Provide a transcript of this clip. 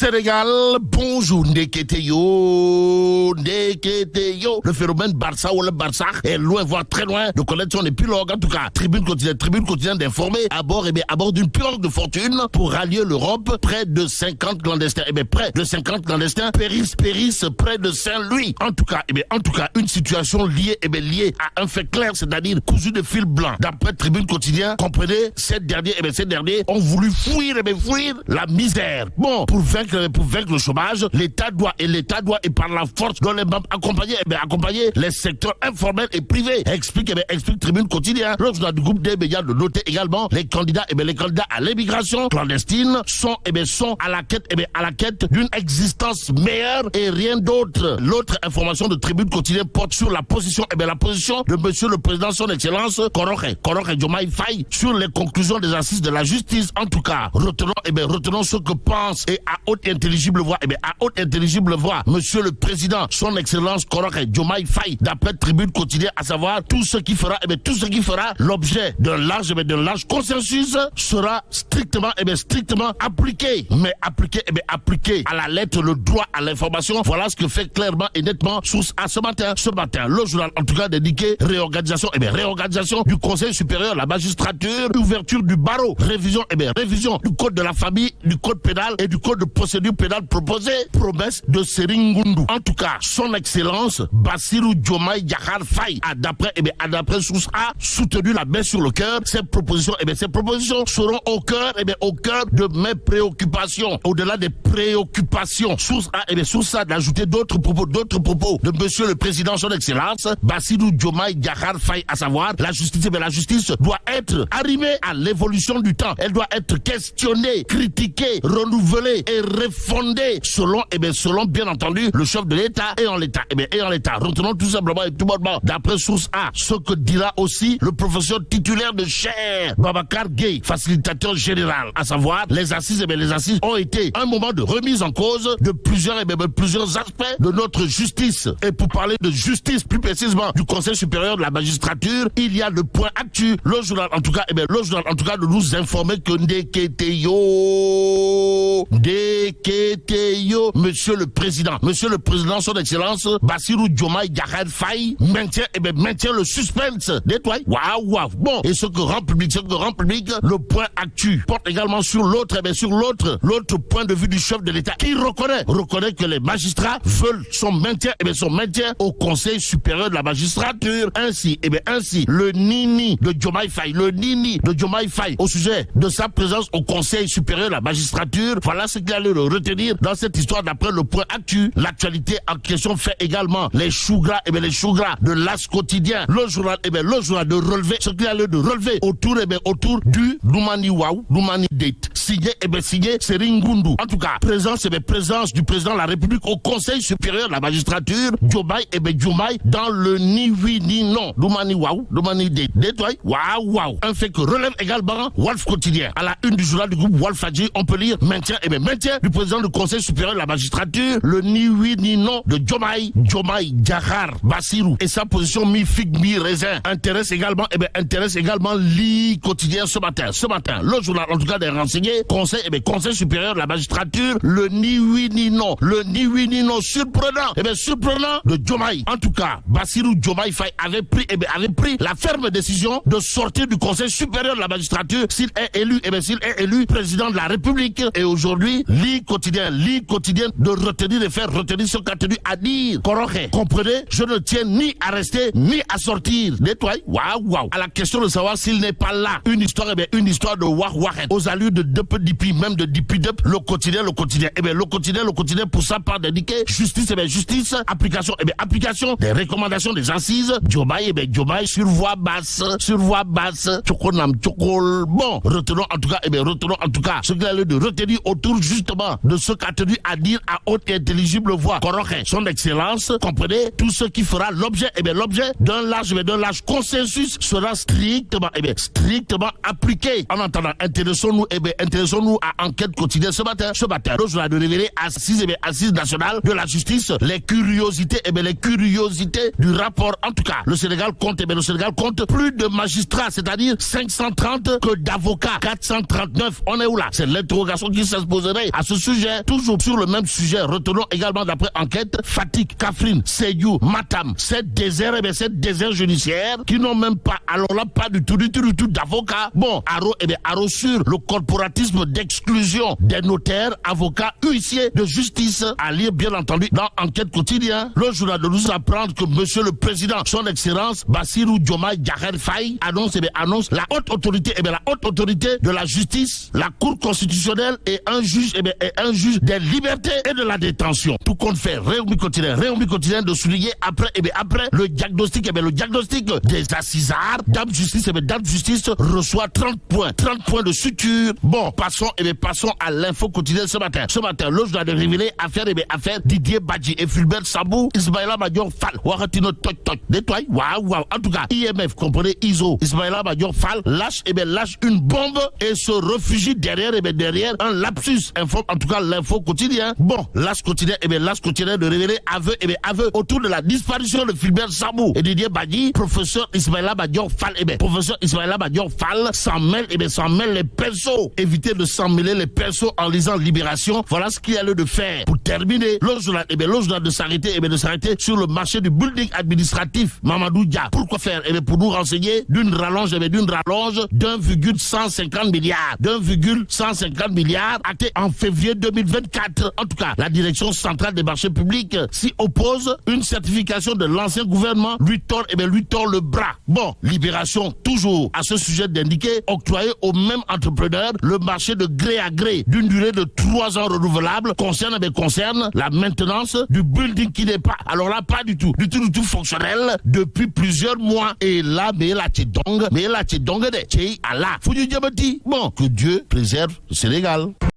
Sénégal, bonjour, Ndeketeyo. Le phénomène Barça ou le Barça est loin, voire très loin de connaître son épilogue. En tout cas, tribune quotidienne d'informer à bord d'une pirogue de fortune pour rallier l'Europe. Près de 50 clandestins. Près de 50 clandestins périssent près de Saint-Louis. En tout cas, une situation liée à un fait clair, c'est-à-dire cousu de fil blanc. D'après tribune quotidien, comprenez, ces derniers ont voulu fuir la misère. Bon, pour vaincre le chômage, l'État doit et par la force doit les accompagner les secteurs informels et privés. Explique tribune quotidien. Le journal du groupe des médias de noter également les candidats à l'immigration clandestine sont à la quête d'une existence meilleure et rien d'autre. L'autre information de tribune quotidien porte sur la position de monsieur le président son excellence Koroke Diomaye Faye sur les conclusions des assises de la justice. En tout cas, retenons ce que pense et à haute intelligible voix monsieur le président son excellence Koroke Diomaye Faye d'après tribune quotidien, à savoir tout ce qui fera l'objet d'un large consensus sera strictement appliqué, mais appliqué à la lettre le droit à l'information. Voilà ce que fait clairement et nettement Source A ce matin. Le journal en tout cas dédié réorganisation du Conseil supérieur de la magistrature, ouverture du barreau, révision du code de la famille, du code pénal et du code de procédure pénale proposé, promesse de Seringundu. En tout cas, son excellence Bassirou Diomaye Diakhar Faye a d'après Source A soutenu la main sur le cœur. Ces propositions seront au cœur de mes préoccupations. Au-delà des préoccupations, Source A d'ajouter d'autres propos de monsieur le président son excellence Bassirou Diomaye Diakhar Faye, à savoir la justice doit être arrimée à l'évolution du temps. Elle doit être questionnée, critiquée, renouvelée et refondée selon bien entendu le chef de l'État et en l'État. Retenons tout simplement et tout bonnement d'après Source A ce que dira aussi le professeur titulaire de chaire Babacar Gueye, facilitateur général, à savoir les assises ont été un moment de remise en cause de plusieurs aspects de notre justice. Et pour parler de justice, plus précisément du Conseil supérieur de la magistrature, il y a le point actu. Le journal en tout cas de nous informer que Ndeketeyo, monsieur le président son excellence Bassirou Diomaye Diakhar Faye maintient le suspense. Détoile. Waouh. Bon, et ce que rend public le point actu porte également sur l'autre point de vue du chef de l'État qui reconnaît que les magistrats veulent son maintien au Conseil supérieur de la magistrature. Ainsi le nini de Diomaye Faye au sujet de sa présence au Conseil supérieur de la magistrature. Voilà ce qu'il allait retenir dans cette histoire d'après le point actu. L'actualité en question fait également les choux gras de l'As quotidien. Le journal de relever ce qu'il allait de relever autour du Doumani Date. Signé Seringundu. En tout cas, présence du président de la République au Conseil supérieur de la magistrature. Diomaye dans le ni oui ni non. Doumani Date. Détoile. Waouh. Un fait que relève également Walf quotidien. À la une du journal du groupe Walf Fadji, on peut lire maintien du président du Conseil supérieur de la magistrature, le ni oui ni non de Diomaye Diakhar Bassirou et sa position mi-figue mi-raisin intéresse également l'I quotidien ce matin. Le journal en tout cas des renseignés, Conseil supérieur de la magistrature, le ni oui ni non surprenant de Diomaye. En tout cas, Bassirou Diomaye Faye avait pris la ferme décision de sortir du Conseil supérieur de la magistrature s'il est élu président de la République. Et aujourd'hui, L'I quotidien de retenir et faire retenir ce qu'a tenu à dire Koroke. Comprenez, je ne tiens ni à rester ni à sortir. Nettoie. Waouh. À la question de savoir s'il n'est pas là une histoire de Wahwahet aux allures de Dipi, même de Dipi-Dep. Le quotidien. Le quotidien pour sa part d'indiquer justice, application des recommandations des assises. Diomaye sur voie basse. Chokonam Chokol. Bon, retenons en tout cas ce qu'il a lieu de retenir autour justement de ce qu'a tenu à dire à haute et intelligible voix Koroke son excellence. Comprenez, tout ce qui fera l'objet d'un large consensus sera strictement appliqué. En attendant, intéressons-nous à Enquête quotidienne ce matin. Le journal de révéler Assises nationales de la justice, les curiosités du rapport. En tout cas, le Sénégal compte plus de magistrats, c'est-à-dire 530 que d'avocats. 439. On est où là? C'est l'interrogation qui se poserait à ce sujet. Toujours sur le même sujet, retenons également d'après enquête, Fatick, Kaffrine, Sédhiou, Matam, ces déserts judiciaires qui n'ont même pas, alors là, pas du tout d'avocats. Bon, Aro sur le corporatisme d'exclusion des notaires, avocats, huissiers de justice, à lire bien entendu dans Enquête quotidien. Le journal de nous apprendre que monsieur le président, son excellence, Bassirou Diomaye Diakhar Faye, annonce la haute autorité, la haute autorité de la justice, la Cour constitutionnelle et un juge des libertés et de la détention. Tout compte fait, Réumi quotidien de souligner après le diagnostic, des assisards, Dame Justice reçoit 30 points de suture. Bon, passons à l'info quotidienne ce matin. Le journal de révéler affaire Didier Badji et Fulbert Sambou, Ismaïla Madior Fall, Waratino Toc, détoile, waouh. En tout cas, IMF, comprenez, ISO, Ismaïla Madior Fall lâche une bombe et se réfugie derrière un lapsus. En tout cas, l'info quotidien. Bon, l'As quotidien de révéler aveu autour de la disparition de Fulbert Sambou et Didier Badji. Professeur Ismaïla Madior Fall, s'en mêle les persos. Évitez de s'en mêler les persos en lisant Libération. Voilà ce qu'il y a lieu de faire. Pour terminer, le journal de s'arrêter sur le marché du building administratif Mamadou Dia. Pourquoi faire? Pour nous renseigner d'une rallonge d'1,150 milliards acté en février 2024. En tout cas, la direction centrale des marchés publics s'y oppose. Une certification de l'ancien gouvernement lui tord le bras. Bon, Libération toujours à ce sujet d'indiquer octroyer au même entrepreneur le marché de gré à gré d'une durée de 3 ans renouvelable concerne la maintenance du building qui n'est pas, alors là, pas du tout fonctionnel depuis plusieurs mois. Et là, mais là, bon, que Dieu préserve le Sénégal.